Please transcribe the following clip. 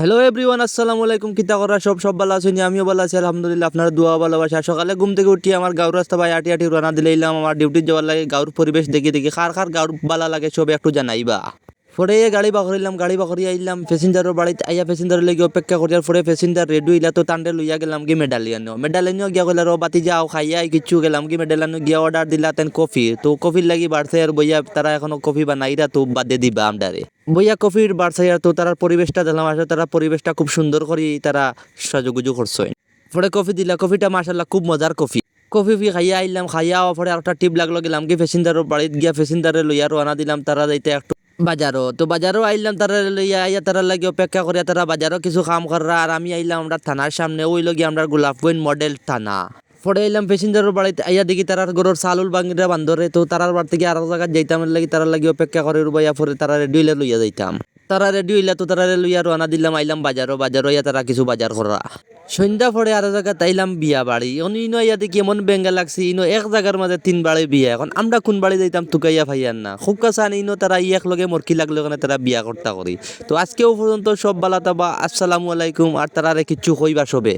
Hello everyone, আসসালামু আলাইকুম। কিতা করা সব ভালো আছেন? আমিও ভালো আছি আলহামদুলিল্লাহ। আপনারা দোয়া ভালোবাসা। সকালে ঘুম থেকে উঠি আমার গাঁর রাস্তা ভাই আটি আটি রানা দিলাম আমার ডিউটি যাওয়ার লাগে। গাঁর পরিবেশ দেখি দেখি খার গাঁর ভালো লাগে সবে একটু জানাইবা। পরে গাড়ি বাকরিলাম, গাড়ি বাকরি আইলাম প্যাসেঞ্জারের বাড়িতে আইয়া প্যাসেঞ্জারের লেগে অপেক্ষা করিয়ার পরে প্যাসেঞ্জার রেডি হইলা তো তান্ডে লইয়া গেলাম কি মেডালিয়ানো গিয়া গেলার বাতি যাও খাইয়া কিছু গেলাম কি মেডালিয়ানো গিয়া অর্ডার দিলা তেন কফি তো কফির লাগি বাড়ছে আর বইয়া তারা এখনো কফি বানাইরা তো বাদে দিবা আমডারে বইয়া কফির বাড়ছে আর তো তারা পরিবেশটা দিলাম আসলে তারা পরিবেশটা খুব সুন্দর করে তারা সাজুগুজু করছে। পরে কফি দিলা, কফিটা মাশাআল্লাহ খুব মজার কফি। কফি খাইয়া আইলাম, খাইয়া পরে আরেকটা টিপ লাগলো গেলাম কি প্যাসেঞ্জারের বাড়িতে গিয়া প্যাসেঞ্জারে লইয়া রানা দিলাম তারা যাইতে একটু বাজারও আইলাম তারা লইয়া আইয়া তারা লাগে অপেক্ষা করিয়া তারা বাজারও কিছু কাম করা আর আমি আইলাম আমরা থানার সামনে ওই লগি আমরা গোলাপগঞ্জ মডেল থানা। পরে আইলাম প্যাসেঞ্জারের বাড়িতে আইয়া দেখি তারার গরুর চালুল বাঙ্গিরা বান্ধরে তো তারার বাড়ি থেকে আরো জায়গায় যাইতাম লাগি তারা লাগি অপেক্ষা করে রুবাইয়া পরে তারা রেডি হইলে লইয়া যাইতাম। তারা রেডি হইলা তো তারা লইয়া রানা দিলাম আইলাম বাজারও ইয়া তারা কিছু বাজার করা। সন্ধ্যা পরে আরো জায়গা তাইলাম বিয়া বাড়ি ইনো ইয়াতে কেমন বেঙ্গা লাগছে ইনো এক জায়গার মাঝে 3 বাড়ি বিয়া। এখন আমরা কোন বাড়ি যাইতাম তুকাইয়া ভাইয়ার না খুব কাছে ইনো তারা এক লগে মরকি লাগলো ওখানে তারা বিয়া করতা করি। তো আজকেও পর্যন্ত সব বালা তাবা, আসসালামু আলাইকুম। আর তারা কিচ্ছু কইবা সবে।